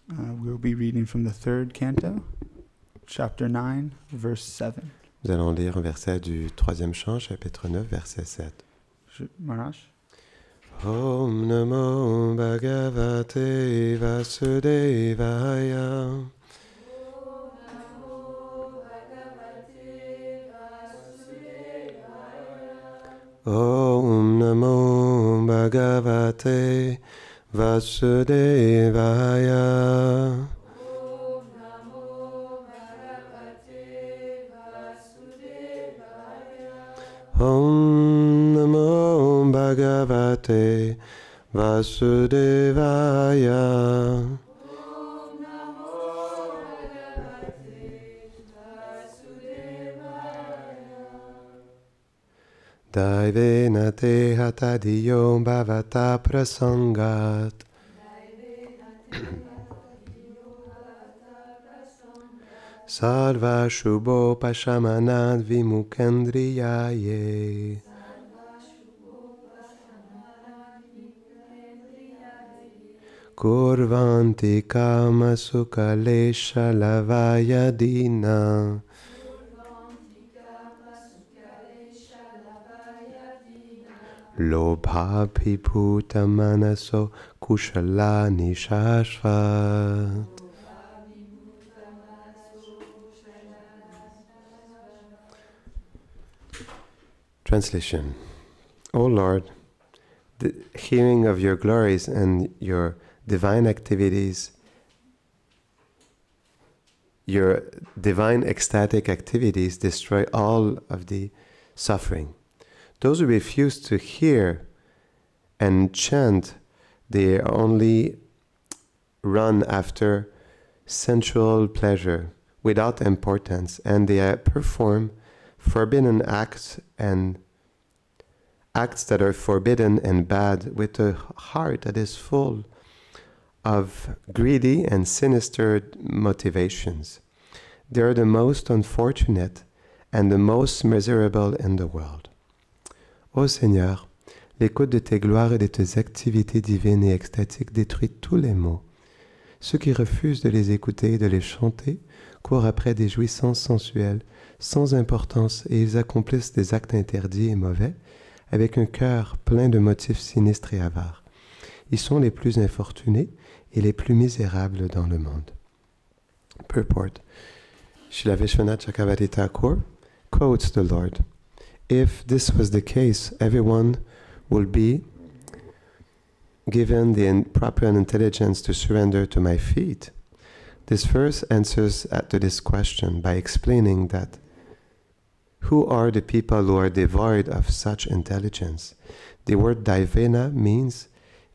We'll be reading from the third canto, chapter 9, verse 7. Nous allons lire un verset du troisième chant, chapitre 9, verset 7. Maharaj. Om Namo Bhagavate Vasudevaya. Om Namo Bhagavate Vasudevaya. Om Namo Bhagavate Vasudevaya. Daivena te hatadiyo bhavata prasangat. Sarva shubho pashamanad vimukendriyaye. Kurvanti kama sukalesha lavayadina. Lobhabhibhuta manaso kushalani shashvat. Translation. O Lord, the hearing of your glories and your divine activities, your divine ecstatic activities destroy all of the suffering. Those who refuse to hear and chant, they only run after sensual pleasure without importance, and they perform forbidden acts and acts that are forbidden and bad with a heart that is full of greedy and sinister motivations. They are the most unfortunate and the most miserable in the world. Ô Seigneur, l'écoute de tes gloires et de tes activités divines et extatiques détruit tous les maux. Ceux qui refusent de les écouter et de les chanter courent après des jouissances sensuelles sans importance et ils accomplissent des actes interdits et mauvais avec un cœur plein de motifs sinistres et avares. Ils sont les plus infortunés et les plus misérables dans le monde. Purport. Srila Vishwanath Chakravarti Thakur quotes the Lord. If this was the case, everyone will be given the proper intelligence to surrender to my feet. This verse answers to this question by explaining that who are the people who are devoid of such intelligence? The word daivena means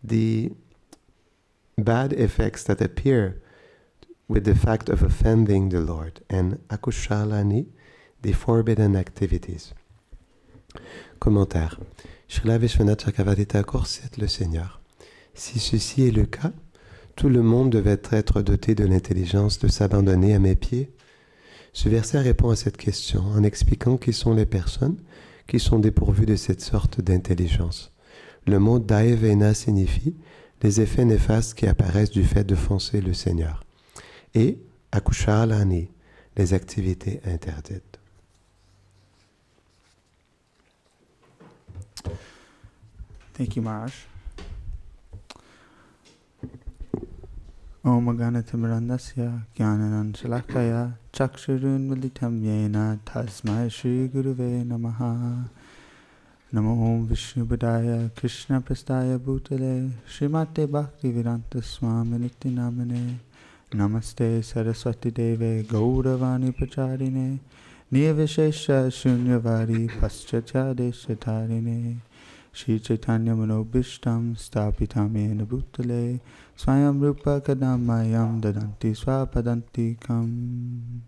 the bad effects that appear with the fact of offending the Lord, and akushalani, the forbidden activities. Commentaire. Srila Vishwanath Chakravarti Thakur cite le Seigneur. Si ceci est le cas, tout le monde devait être doté de l'intelligence de s'abandonner à mes pieds. Ce verset répond à cette question en expliquant qui sont les personnes qui sont dépourvues de cette sorte d'intelligence. Le mot daivena signifie les effets néfastes qui apparaissent du fait d'offenser le Seigneur. Et akushalani, les activités interdites. Thank you, Maharaj. Om Ganatimirandasya Gyananan Shalakaya Chakshurun Militam Yena Tasmai Shri Guruve Namaha. Namo Om Vishnu Padaya Krishna Prastaya Bhutale Srimate Bhakti Vedanta Swami Nityanamane. Namaste Saraswati Deve Gauravani Pracharine Nirvishesha Shunyavadi Paschatya Deshatarine Shri Chaitanya Manobhishtam Stapitam Yena Bhutale Swayam Rupa Kadamayam Dadanti Swapadantikam.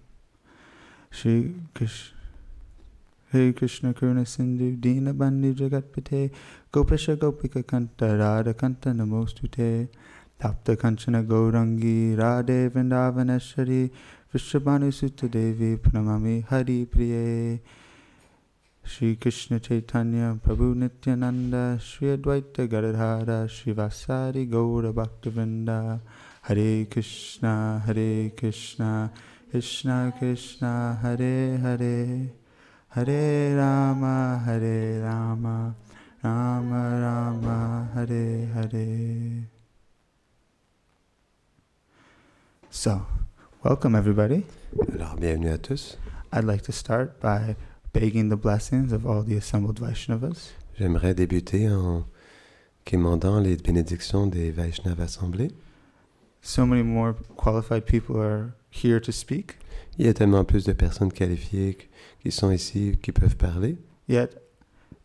Shri Krishna Karuna Sindhu Dina Bandhu Jagatpate Gopasha Gopika Kanta Radha Kanta Namostute Tapta Kanchana Gaurangi Radhe Vrindavaneshwari Vrishabhanu Sutta Devi Pranamami Hari Priye. Shri Krishna Chaitanya Prabhu Nityananda Shri Advaita Gadadhara Shri Vasari Gaura Bhaktivinoda Hare Krishna, Krishna Krishna, Hare Hare, Hare Rama, Rama Rama, Hare Hare. So, welcome everybody. Alors, bienvenue à tous. I'd like to start by begging the blessings of all the assembled Vaishnavas. J'aimerais débuter en quémandant les bénédictions des Vaishnavas assemblés. So many more qualified people are here to speak. Il y a tellement plus de personnes qualifiées qui sont ici, qui peuvent parler. Yet,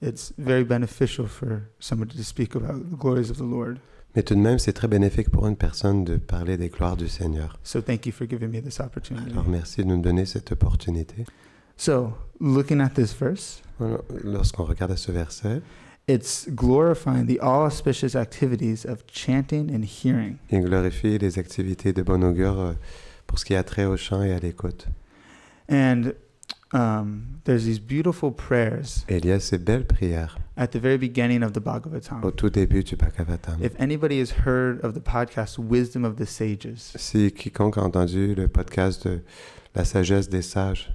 it's very beneficial for somebody to speak about the glories of the Lord. Mais tout de même, c'est très bénéfique pour une personne de parler des gloires du Seigneur. So thank you for giving me this opportunity. Alors, merci de nous donner cette opportunité. So, looking at this verse, Lorsqu'on regarde ce verset, it's glorifying the all-auspicious activities of chanting and hearing. il glorifie les activités de bon augure pour ce qui a trait au chant et à l'écoute. And there's these beautiful prayers Et il y a ces belles prières at the very beginning of the au Bhagavatam. tout début du Bhagavatam. If anybody has heard of the podcast Wisdom of the Sages, Si quiconque a entendu le podcast de la sagesse des sages,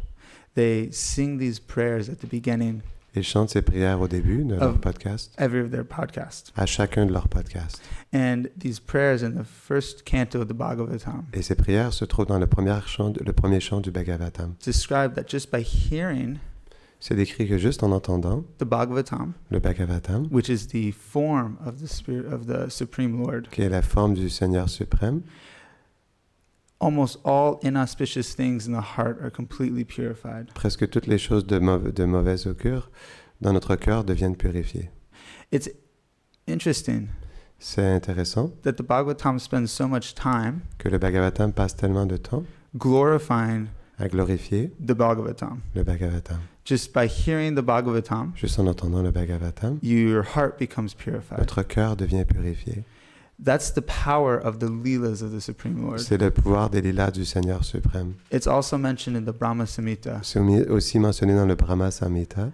they sing these prayers at the beginning ils chantent ces prières au début de leur podcast, every of their podcasts. à chacun de leurs podcasts. And these prayers in the first canto of the Bhagavatam Et ces prières se trouvent dans le premier chant du Bhagavatam. describe that just by hearing C'est décrit que juste en entendant the Bhagavatam, le Bhagavatam, which is the form of the Spirit of the Supreme Lord, qui est la forme du Seigneur suprême, almost all inauspicious things in the heart are completely purified. presque toutes les choses de mauvaise augure dans notre cœur deviennent purifiées. It's interesting C'est intéressant that the Bhagavatam spends so much time que le Bhagavatam passe tellement de temps glorifying à glorifier the Bhagavatam. le Bhagavatam. Just by hearing the Bhagavatam, Juste en entendant le Bhagavatam, your heart becomes purified. notre cœur devient purifié. That's the power of the Leelas of the Supreme Lord. C'est le pouvoir des lilas du Seigneur suprême. It's also mentioned in the Brahma Samhita. C'est aussi mentionné dans le Brahma Samhita.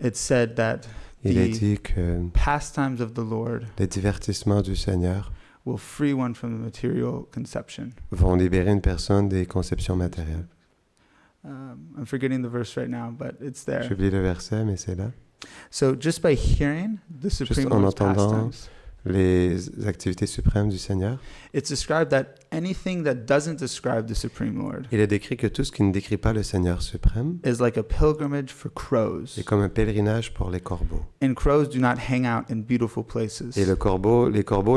It's said that Il est the dit que pastimes of the Lord les divertissements du Seigneur will free one from the material conception. vont libérer une personne des conceptions matérielles. I'm forgetting the verse right now, but it's there. J'oublie le verset, mais c'est là. So just by hearing the Supreme en Lord's entendant pastimes, les activités suprêmes du Seigneur, it's described that anything that doesn't describe the Supreme Lord il est décrit que tout ce qui ne décrit pas le Seigneur suprême is like a pilgrimage for crows. est comme un pèlerinage pour les corbeaux. And crows do not hang out in beautiful places. Et les corbeaux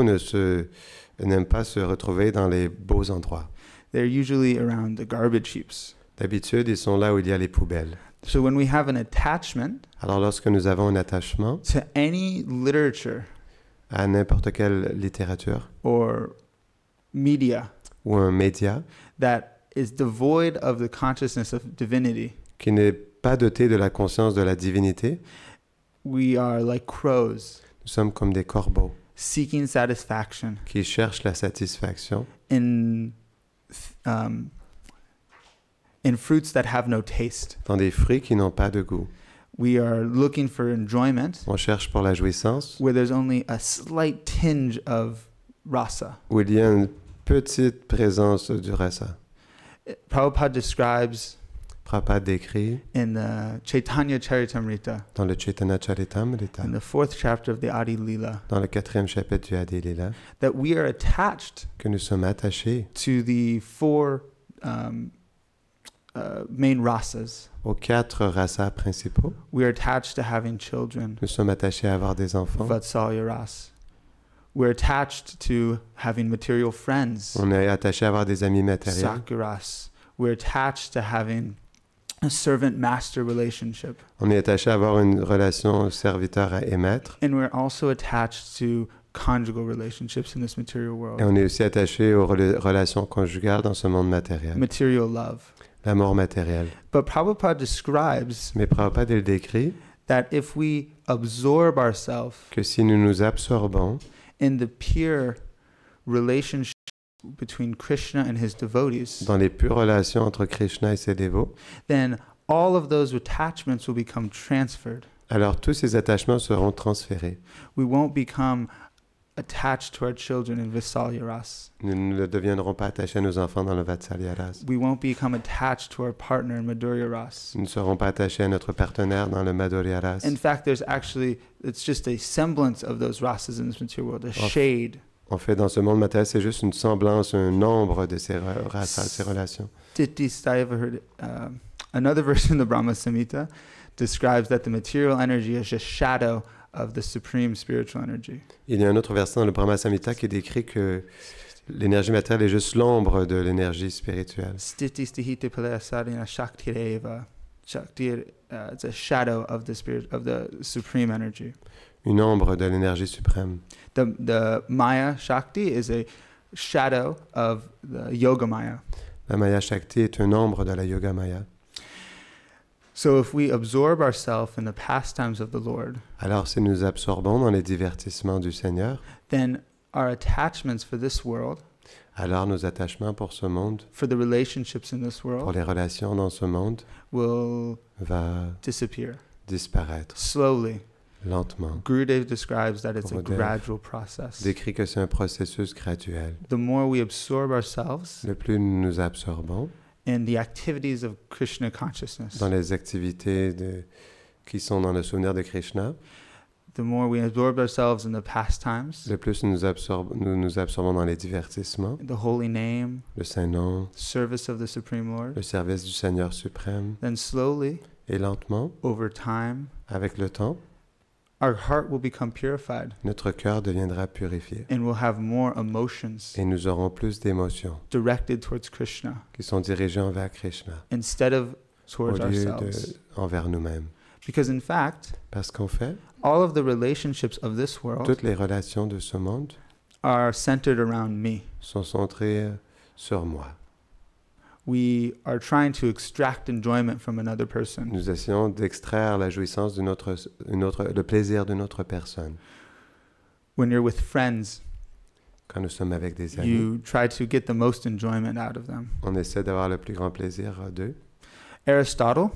n'aiment pas se retrouver dans les beaux endroits. They're usually around the garbage heaps. D'habitude, ils sont là où il y a les poubelles. So when we have an attachment Alors lorsque nous avons un attachement to any literature à n'importe quelle littérature or media ou un média that is devoid of the consciousness of divinity, qui n'est pas doté de la conscience de la divinité, we are like crows nous sommes comme des corbeaux seeking satisfaction qui cherchent la satisfaction in fruits that have no taste. dans des fruits qui n'ont pas de goût. We are looking for enjoyment On cherche pour la jouissance where there's only a slight tinge of rasa. où il y a une petite présence du rasa. Prabhupada describes Prabhupada décrit in the Chaitanya Charitamrita, dans le Chaitanya Charitamrita, in the 4th chapter of the Adi Lila, dans le 4e chapitre du Adi Lila, that we are attached que nous sommes attachés to the 4 main rasas. aux 4 rasas principaux. We are attached to having children, Nous sommes attachés à avoir des enfants. Vatsalya ras. We're attached to having material friends, On est attaché à avoir des amis matériels. Sakuras. We're attached to having a servant-master relationship. On est attaché à avoir une relation serviteur et maître. And we're also attached to conjugal relationships in this material world. Et on est aussi attaché aux relations conjugales dans ce monde matériel. Material love. L'amour matériel. But Prabhupada describes Mais Prabhupada il décrit that if we absorb ourselves que si nous nous absorbons in the pure relationship between Krishna and his devotees, dans les pures relations entre Krishna et ses dévots, then all of those attachments will become transferred. alors tous ces attachements seront transférés. We won't become attached to our children in Visalyaras. Nous ne deviendrons pas attachés à nos enfants dans le Vatsalyaras. We won't become attached to our partner in Madhuryaras. Nous ne serons pas attachés à notre partenaire dans le Madhuryaras. In fact, it's just a semblance of those rasas in this material world, a shade. En fait, dans ce monde matériel, c'est juste une semblance, un ombre de ces rasas, ces relations. Another verse in the Brahma Samhita describes that the material energy is just shadow of the supreme spiritual energy. Il y a un autre verset dans le Brahma Samhita qui décrit que l'énergie matérielle est juste l'ombre de l'énergie spirituelle. Stiti stihiti palaya sadhina shaktireva. Shakti, it's a shadow of the spirit of the supreme energy. Une ombre de l'énergie suprême. The Maya Shakti is a shadow of the Yoga Maya. La Maya Shakti est une ombre de la Yoga Maya. So if we absorb ourselves in the pastimes of the Lord, alors si nous absorbons dans les divertissements du Seigneur, then our attachments for this world, alors nos attachements pour ce monde, for the relationships in this world, pour les relations dans ce monde, will va disappear disparaître slowly. lentement. Gurudev describes that it's a Gurudev gradual process. Décrit que c'est un processus graduel. The more we absorb ourselves Le plus nous nous absorbons in the activities of Krishna consciousness, dans les activités qui sont dans le souvenir de Krishna, the more we absorb ourselves in the pastimes, le plus nous nous absorbons dans les divertissements, the holy name, le Saint-Nom, service of the Supreme Lord, le service du Seigneur suprême, then slowly, et lentement, over time, avec le temps, our heart will become purified notre cœur deviendra purifié and we'll have more emotions et nous aurons plus d'émotions directed towards Krishna qui sont dirigées envers Krishna instead of au towards lieu ourselves. envers nous-mêmes. Because in fact, Parce qu'en fait, all of the relationships of this world toutes les relations de ce monde are centered around me. sont centrées sur moi. We are trying to extract enjoyment from another person. Nous essayons d'extraire la jouissance le plaisir d'une autre personne. When you're with friends, Quand nous sommes avec des amis, you try to get the most enjoyment out of them. on essaie d'avoir le plus grand plaisir d'eux. Aristotle,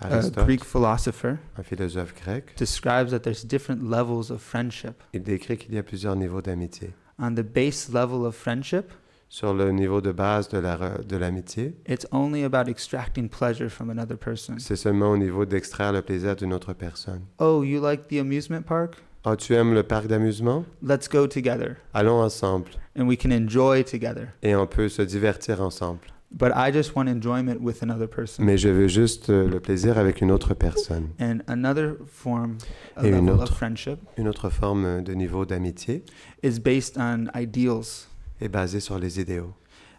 a Aristote, Greek philosopher, un philosophe grec, describes that there's different levels of friendship. il décrit qu'il y a plusieurs niveaux d'amitié. On the base level of friendship, Sur le niveau de base de l'amitié, it's only about extracting pleasure from another person. c'est seulement au niveau d'extraire le plaisir d'une autre personne. Oh, you like the amusement park? Oh, tu aimes le parc d'amusement? Let's go together. Allons ensemble. And we can enjoy together. Et on peut se divertir ensemble. But I just want enjoyment with another person. Mais je veux juste le plaisir avec une autre personne. And another form, a Et level of friendship, une autre forme de niveau d'amitié is based on ideals. est basée sur les idéaux.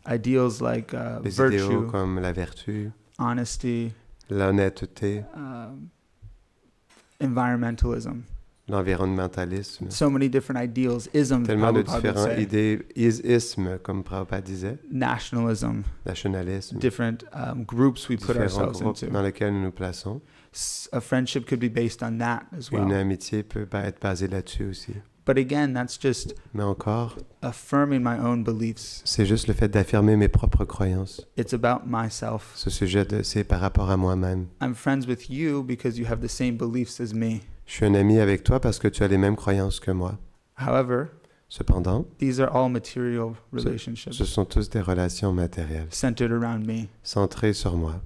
Ideals like Les idéaux virtue, comme la vertu, honesty, l'honnêteté, environmentalism. l'environnementalisme. So many different ideals. Ism, Tellement de Prabhupada would différents say. ismes, comme Prabhupada disait, Nationalism. nationalisme, Different groups we put différents ourselves groupes into. dans lesquels nous nous plaçons. A friendship could be based on that as Une well. amitié peut être basée là-dessus aussi. But again, that's just Mais encore, affirming my own beliefs. c'est juste le fait d'affirmer mes propres croyances. It's about myself. Ce sujet, c'est par rapport à moi-même. I'm friends with you because you have the same beliefs as me. Je suis un ami avec toi parce que tu as les mêmes croyances que moi. However, Cependant, these are all material relationships ce sont tous des relations matérielles, centered around me. centrées sur moi.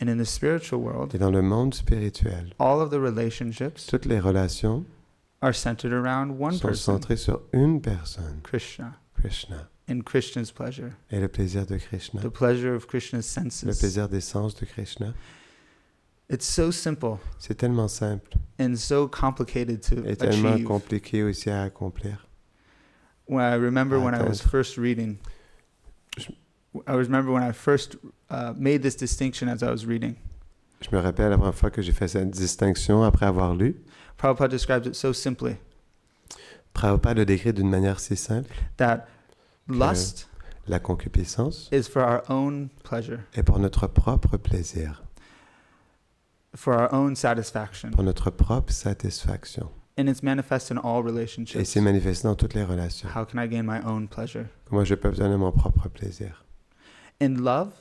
And in the spiritual world, Et dans le monde spirituel, all of the relationships toutes les relations are centered around one sont person, centrées sur une personne, Krishna, Krishna, and Krishna's pleasure, et le plaisir de Krishna, the pleasure of Krishna's le senses. plaisir des sens de Krishna. It's so simple C'est tellement simple and so complicated to et tellement achieve. compliqué aussi à accomplir. When I remember when I was Atteindre. first reading, I remember when I first made this distinction as I was reading. Je me rappelle la première fois que j'ai fait cette distinction après avoir lu. Prabhupada describes it so simply Prabhupada le décrit d'une manière si simple. that lust La concupiscence is for our own pleasure, est pour notre propre plaisir, for our own satisfaction, pour notre propre satisfaction. and it's manifest in all Et relationships. c'est manifesté dans toutes les relations. How can I gain my own pleasure? Comment je peux obtenir mon propre plaisir? And love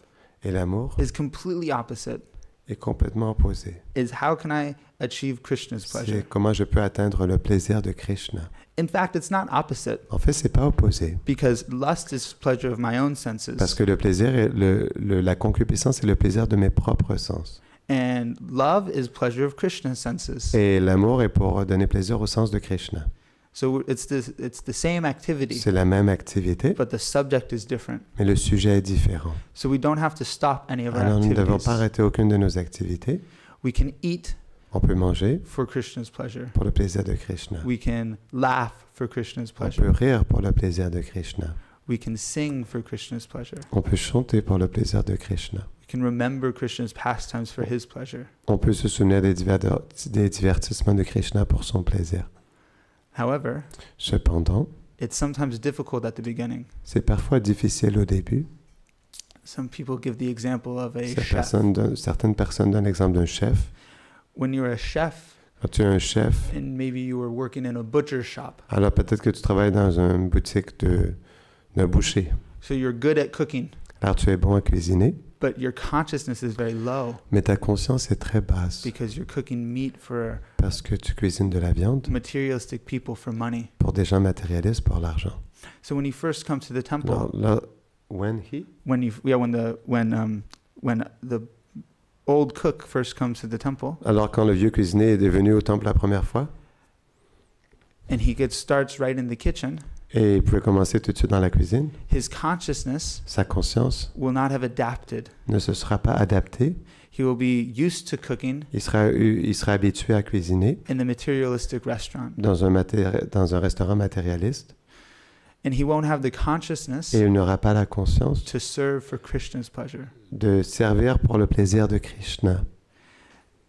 Et l'amour is completely opposite. est complètement opposé. Is how can I achieve Krishna's pleasure? C'est comment je peux atteindre le plaisir de Krishna. In fact, it's not opposite. En fait, c'est pas opposé. Because lust is pleasure of my own senses. Parce que le plaisir, la concupiscence est le plaisir de mes propres sens. And love is pleasure of Krishna's senses. Et l'amour est pour donner plaisir au sens de Krishna. So it's the same activity. C'est la même activité, But the subject is different. mais le sujet est différent. So we don't have to stop any of our Alors, nous ne devons activities. pas arrêter aucune de nos activités. We can eat On peut manger for Krishna's pleasure. pour le plaisir de Krishna. We can laugh for Krishna's On peut pleasure. rire pour le plaisir de Krishna. We can sing for Krishna's pleasure. On peut chanter pour le plaisir de Krishna. We can remember Krishna's pastimes for his pleasure. On peut se souvenir des divertissements de Krishna pour son plaisir. However, Cependant, it's sometimes difficult at the beginning. c'est parfois difficile au début. Some people give the example of a chef. Certaines personnes donnent l'exemple d'un chef. When you're a chef Quand tu es un chef, and maybe you were working in a butcher shop, alors peut-être que tu travailles dans une boutique d'un boucher. so you're good at cooking, Alors tu es bon à cuisiner, but your consciousness is very low mais ta conscience est très basse because you're cooking meat for parce que tu cuisines de la viande materialistic people for money. pour des gens matérialistes pour l'argent. So when you first come to the temple, Alors là, when the old cook first comes to the temple, Alors quand le vieux cuisinier est venu au temple la première fois, and he starts right in the kitchen, et il pouvait commencer tout de suite dans la cuisine, his consciousness sa conscience will not have adapted. ne se sera pas adaptée. He will be used to cooking Il sera habitué à cuisiner in the materialistic restaurant, dans un restaurant matérialiste, and he won't have the consciousness et il n'aura pas la conscience to serve for Krishna's pleasure. de servir pour le plaisir de Krishna.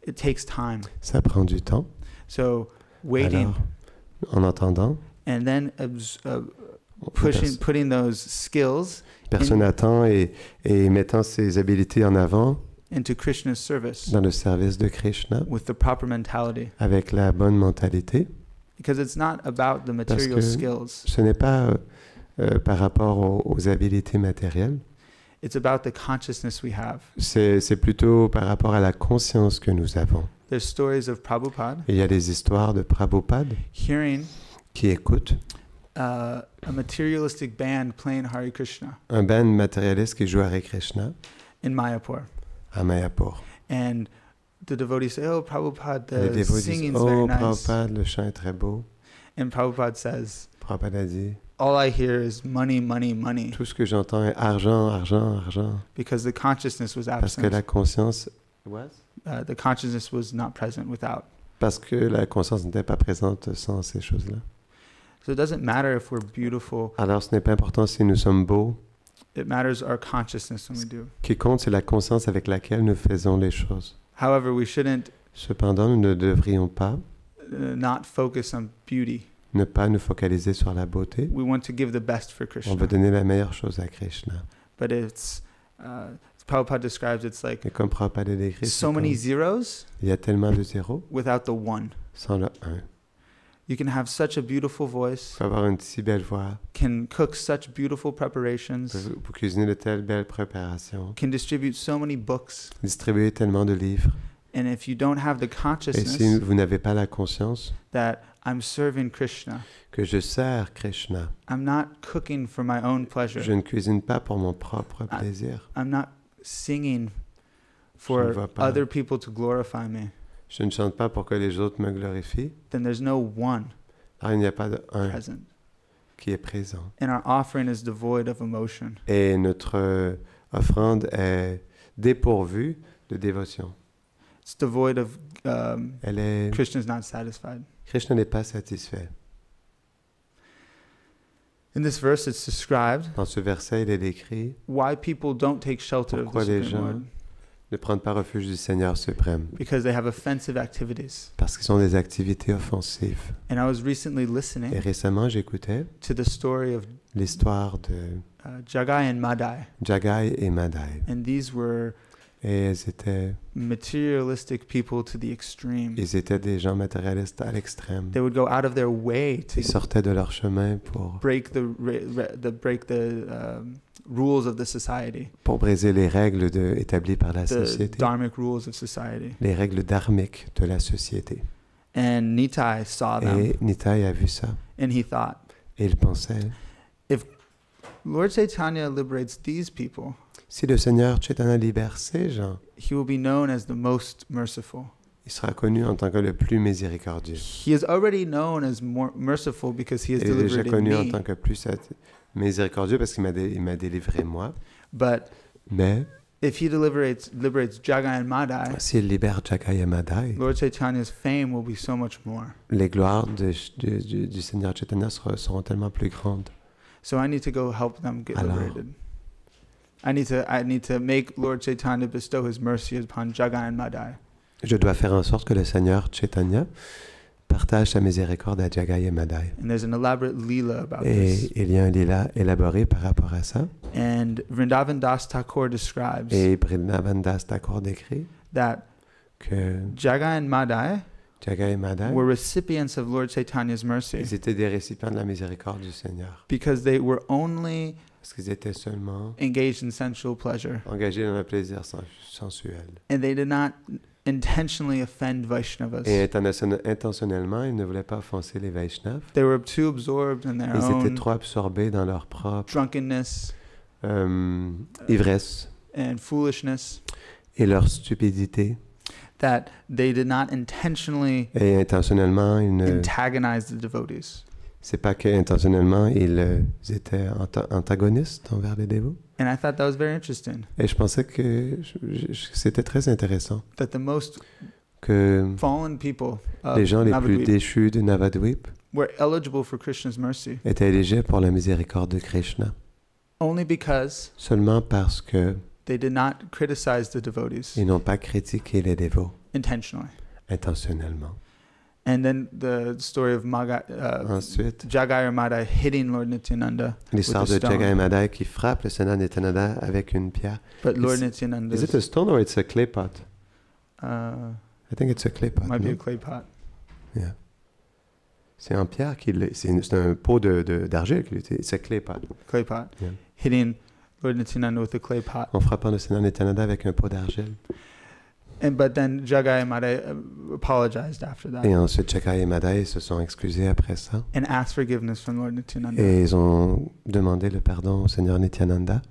It takes time. Ça prend du temps. So waiting Alors, en attendant, and then putting those skills personne attend et mettant ses habilités en avant into Krishna's service dans le service de Krishna with the proper mentality, avec la bonne mentalité. because it's not about the material que skills. Ce n'est pas par rapport aux habilités matérielles, It's about the consciousness we have. c'est plutôt par rapport à la conscience que nous avons. There's stories of Prabhupada Et il y a des histoires de Prabhupada hearing qui écoutent a materialistic band playing Hare Krishna un band matérialiste qui joue Hare Krishna in Mayapur. à Mayapur. And the devotees say, "Oh, Prabhupada, Les the dévots disent, singing's oh very nice." Prabhupada, le chant est très beau. And Prabhupada says, Prabhupada a dit, "All I hear is money, money, money," tout ce que j'entends est argent, argent, argent. because the consciousness was Parce que absent. la conscience... The consciousness was not present without. Parce que la conscience n'était pas présente sans ces choses-là. So it doesn't matter if we're beautiful. Alors ce n'est pas important si nous sommes beaux. It matters our consciousness when we do. Ce qui compte, c'est la conscience avec laquelle nous faisons les choses. However, we shouldn't Cependant, nous ne devrions pas not focus on beauty. ne pas nous focaliser sur la beauté. We want to give the best for On Krishna. veut donner la meilleure chose à Krishna. But it's, Prabhupada describes, it's like Et comme Prabhupada décrit, c'est so many comme- zeros il y a tellement de zéros without the one. sans le 1. You can have such a beautiful voice, Il faut avoir une si belle voix, can cook such beautiful preparations, pour cuisiner de telles belles préparations, can distribute so many books. distribuer tellement de livres. And if you don't have the Et consciousness si vous n'avez pas la conscience that I'm serving Krishna, que je sers Krishna, I'm not cooking for my own pleasure, je ne cuisine pas pour mon propre plaisir. I'm not singing Je for ne vois pas. other people to glorify me, Je ne chante pas pour que les autres me glorifient. then there's no one Alors il n'y a pas de 1 present. qui est présent. And our offering is devoid of emotion. Et notre offrande est dépourvue de dévotion. It's devoid of Elle est... Krishna's not satisfied. Krishna n'est pas satisfait. In this verse, it's described Dans ce verset, il est décrit why people don't take shelter of the pourquoi les Supreme gens Lord, ne prennent pas refuge du Seigneur suprême. because they have offensive activities. Parce qu'ils ont des activités offensives. And I was recently Et listening récemment, j'écoutais to the story of l'histoire de Jagai and Madai, Jagai et Madai. and these were Et materialistic people to the extreme. ils étaient des gens matérialistes à l'extrême. They would go out of their way to Ils sortaient de leur chemin pour rules of the society, briser les règles établies par la the société, dharmic rules of society. les règles dharmiques de la société. And Nitai saw them. Et Nitai a vu ça. And he thought, Et il pensait, Lord Chaitanya liberates these people, si le Seigneur Chaitanya libère ces gens, he will be known as the most merciful. il sera connu en tant que le plus miséricordieux. He is already known as more merciful because he has Il est déjà delivered in connu en me. tant que plus miséricordieux parce qu'il m'a délivré moi. But Mais if he liberates Jagai and Madai, s'il libère Jagai et Madai, Lord Chaitanya's fame will be so much more. les gloires du Seigneur Chaitanya seront tellement plus grandes. So I need to go help them get Alors, liberated. I need to make Lord Chaitanya bestow his mercy upon Jagai and Madai. Je dois faire en sorte que le Seigneur Chaitanya partage sa miséricorde à Jagai et Madai. And there's an elaborate lila about Et this. il y a un lila élaboré par rapport à ça. And Vrindavan Das Thakur describes Et Vrindavan Das Thakur décrit that que Jagai and Madai Jagai et Madai, were recipients of Lord Chaitanya's mercy ils étaient des récipients de la miséricorde du Seigneur. because they were only Parce qu'ils étaient seulement engaged in sensual pleasure. engagés dans le plaisir sensuel. And they did not intentionally offend Vaishnavas. Et intentionnellement, ils ne voulaient pas offenser les Vaishnavas. They were too absorbed in their Ils étaient own trop absorbés dans leur propre drunkenness ivresse and foolishness et leur stupidité. that they did not intentionally Et intentionnellement, ils ne... antagonize the devotees. C'est pas que intentionnellement ils étaient antagonistes envers les dévots. And I thought that was very interesting. Et je pensais que c'était très intéressant That the most que fallen people les of gens les plus Navadvip déchus de Navadvip were eligible for Krishna's mercy étaient éligibles pour la miséricorde de Krishna. only because Seulement parce que they did not criticize the devotees ils n'ont pas critiqué les dévots intentionally. intentionnellement. And then the story of Ensuite, Jagai or Madai hitting Lord Nityananda l'histoire with a de stone. Jagai et Madai qui frappe le Seigneur Nityananda avec une pierre. But Lord Is Nityananda it a stone or it's a clay pot? I think it's a clay pot. might be no? a clay pot. Yeah. C'est en pierre c'est un pot d'argile qu'il utilise. C'est clay pot. Clay pot. Yeah. Hitting Lord Nityananda with a clay pot. En frappant le Seigneur Nityananda avec un pot d'argile. But then Jagai and Madai apologized after that Et ensuite, Jagai et Madai se sont excusés après ça. and asked forgiveness from Lord Nityananda. Et ils ont demandé le pardon au Seigneur Nityananda.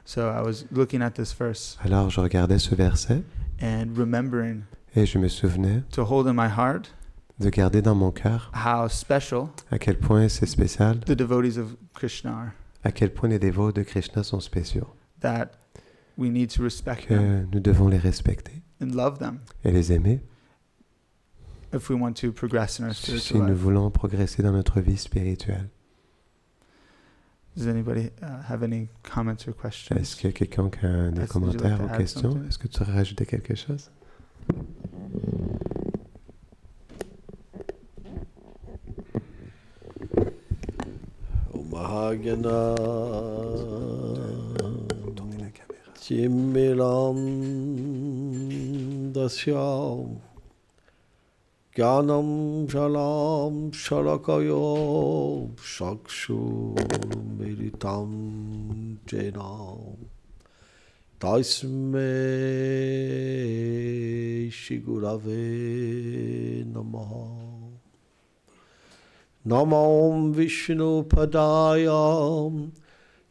So I was looking at this verse Alors, je regardais ce verset and remembering et je me souvenais to hold in my heart de garder dans mon cœur how special à quel point c'est spécial, the devotees of Krishna are. à quel point les dévots de Krishna sont spéciaux, That we need to respect que them nous devons les respecter and love them et les aimer if we want to progress in our si spiritual nous life. voulons progresser dans notre vie spirituelle. Does anybody have any comments or Est-ce questions? que quelqu'un a des Est-ce que commentaires tu veux ou add questions? something? Est-ce que tu aurais rajouté quelque chose? Mahagana Tournez la caméra. Timmilam Dasyam Gyanam Shalam Shalakayo Shakshu Militam Jenam Tasme Shigurave Namaha Namam Vishnu Padayam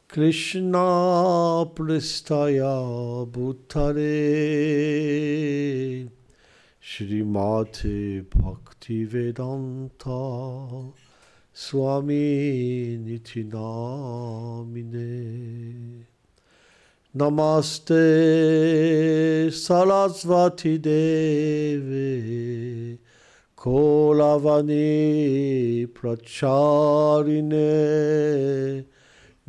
Krishna Pristaya Bhuttare Srimate Bhaktivedanta Swami Nitinamine Namaste Sarasvati Deve Kolavani Pracharine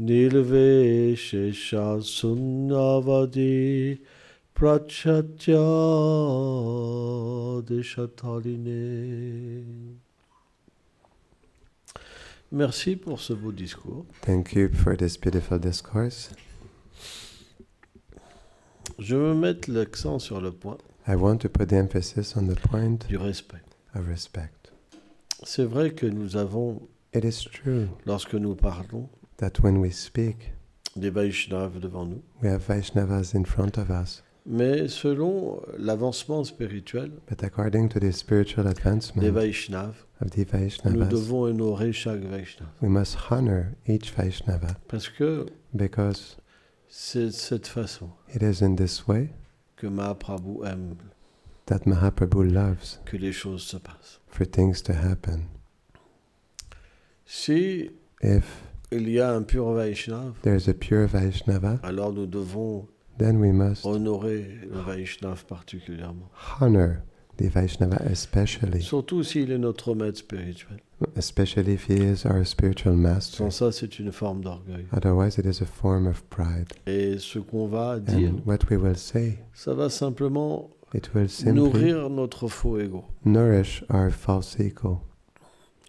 Nirveshesha Sunnavadi Prachatya Deshatarine. Merci pour ce beau discours. Thank you for this beautiful discourse. Je veux mettre l'accent sur le point I want to put the emphasis on the point du respect. of respect. C'est vrai que nous avons, It is true lorsque nous parlons, that when we speak, des Vaishnavas devant nous, we have Vaishnavas in front of us. Mais selon l'avancement spirituel But according to the spiritual des advancement Vaishnavas, of the nous Vaishnavas, devons honorer chaque Vaishnava. we must honor each Vaishnava Parce que because c'est de cette façon it is in this way que Mahaprabhu aime that Mahaprabhu loves que les choses se passent. for things to happen. Si If il y a un pur Vaishnava, there's a pure Vaishnava, alors nous devons then we must honorer le Vaishnava particulièrement. honor the Vaishnava especially, Surtout s'il est notre maître spirituel. especially if he is our spiritual master. Sans ça, c'est une forme d'orgueil. Otherwise, it is a form of pride. Et ce qu'on va dire, And what we will say, ça va simplement it will simply nourrir notre faux ego. nourish our false ego,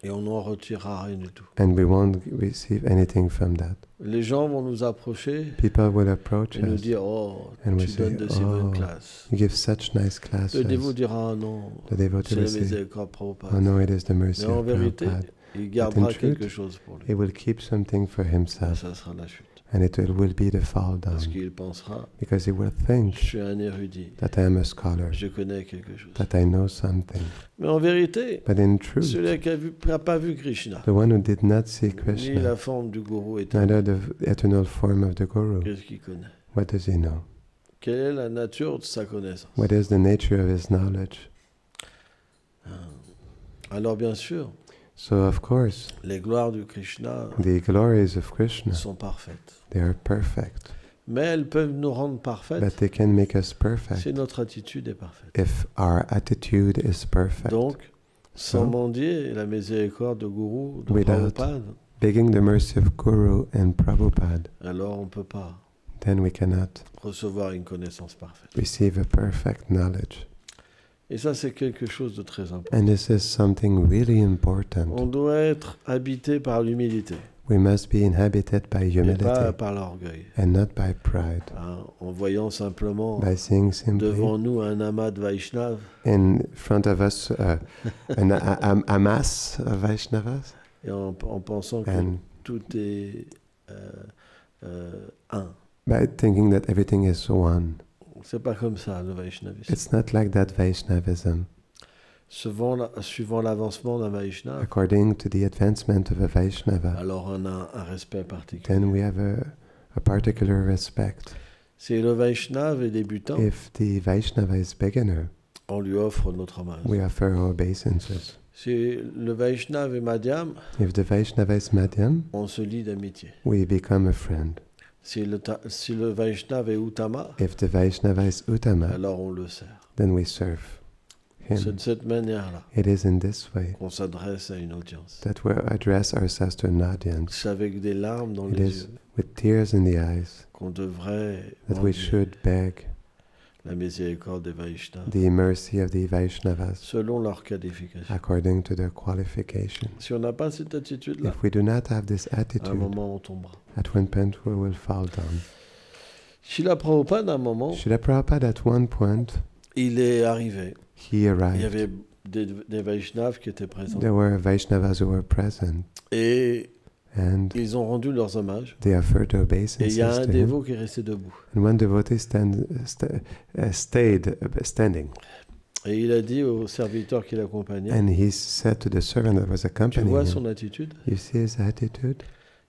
Et on n'en retirera rien du tout. and we won't receive anything from that. Les gens vont nous approcher People will approach et nous us dire « Oh, and we tu say, donnes de si oh, bonnes classes. you give such nice » classes. Le dévot dira « Ah non, The devotee c'est will la say, miséricorde oh Prabhupada. no, it is the » mercy Mais en of vérité, Prabhupada. il gardera truth, quelque chose pour lui. He will keep something for Et himself, ça sera la chute. and it will be the fall down, Parce qu'il pensera because he will « Je think suis un érudit, that I am a scholar, je connais quelque chose. that I know something. » Mais en vérité, But in truth, celui qui n'a pas vu Krishna, the one who did not see ni Krishna, la forme du gourou éternel, neither the eternal form of the Guru, qu'est-ce qu'il connaît? what does he know? Quelle est la nature de sa connaissance? What is the nature of his knowledge? Alors bien sûr, So of course, les gloires du Krishna the glories of Krishna, sont parfaites. they are perfect, Mais elles peuvent nous rendre parfaites but they can make us perfect si notre attitude est parfaite. if our attitude is perfect. Donc, sans So, mendier la miséricorde de Guru, de Without- Prabhupada, begging the mercy of Guru and Prabhupada, alors on ne peut pas then we cannot recevoir une connaissance parfaite. receive a perfect knowledge. Et ça, c'est quelque chose de très important. And this is something really On important. doit être habité par l'humilité, We must be inhabited by et humility pas par l'orgueil. and not by pride. Hein, en voyant simplement By seeing simply devant nous un amas de Vaishnavas, in front of us a mass of Vaishnavas, et en pensant que and tout est un. by thinking that everything is one. C'est pas comme ça, le Vaishnavisme. It's not like that Vaishnavism. Suivant l'avancement d'un Vaishnava, According to the advancement of a Vaishnava, alors on a un respect particulier. then we have a particular respect. Si le Vaishnava est débutant, If the Vaishnava is beginner, on lui offre notre hommage. we offer our obeisances. Si le Vaishnava est Madhyam, If the Vaishnava is Madhyam, on se lie d'amitié. we become a friend. Si le Vaishnava est Uttama, If the Vaishnava is Uttama, alors on le sert. then we serve C'est him. de cette manière-là It is in this way qu'on s'adresse à une audience. that we address ourselves to an audience. C'est avec des larmes dans It les is yeux with tears in the eyes qu'on devrait that we mendier should beg la miséricorde des Vaishnavas, the mercy of the Vaishnavas selon leur qualification. according to their qualification. Si on n'a pas cette attitude-là, If we do not have this à un attitude, moment on tombera. at one point we will fall down. Srila Prabhupada, à un moment, Srila Prabhupada at one point, il est arrivé. he Il y arrived. avait des Vaishnavas qui étaient présents. There were Vaishnavas who were present, Et and ils ont rendu leurs hommages. they offered Et il obeisances y a un to him. dévot qui est resté debout. And one devotee stayed standing, Et il a dit au serviteur qui l'accompagnait, and he said to the servant that was tu accompanying vois him, son attitude, "You see his attitude?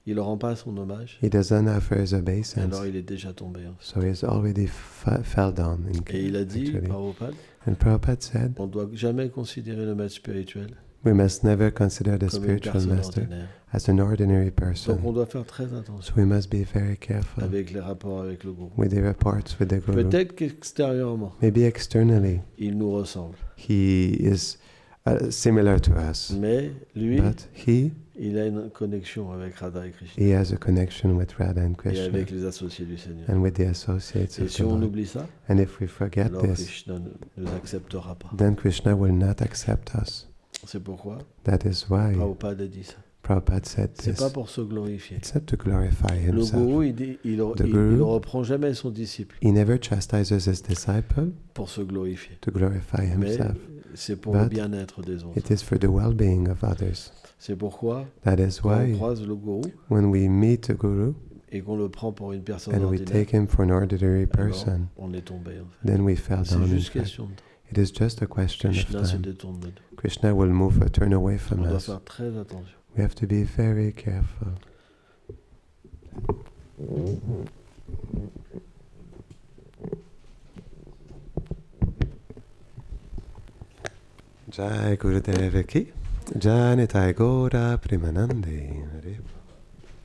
il ne rend pas son hommage. He doesn't offer his Et obeisance, alors il est déjà tombé. so he's already fell down." Et il a dit, Actually. Prabhupada, And Prabhupada said, on ne doit jamais considérer le maître spirituel "We must never consider the comme une spiritual personne master ordinaire. as an ordinary Donc person. on doit faire très attention So we must be very careful avec les rapports avec le gourou. with the reports with the Guru. Peut-être qu'extérieurement, Maybe externally il nous ressemble. he is similar to us, Mais lui, but il a une connexion avec Radha et Krishna. he has a connection with Radha and Et Krishna avec les associés du Seigneur. and with the associates Et of si the on Lord. oublie ça, And if we forget alors this, Krishna ne nous acceptera pas. then Krishna will not accept us. C'est pourquoi That is why Prabhupada a dit ça. Prabhupada said C'est pas this. pour se glorifier. It's not to glorify Le himself. gourou, il guru- ne reprend jamais son disciple He never chastises his disciple pour se glorifier. to glorify Mais himself. c'est pour le But bien-être des autres. It is for the well-being of others. C'est pourquoi, That is quand on why croise le gourou, when we meet a guru, et qu'on le prend pour une personne and we ordinaire, take him for an ordinary alors, person, on est tombé en fait. then we fell C'est down. In juste fact, question de temps. it is just a question of Krishna se time. détourne de nous. Krishna will turn away On from doit us. faire très attention. We have to be very careful. Jai Gurudev ki, Jai Nitai Gaura Premanande.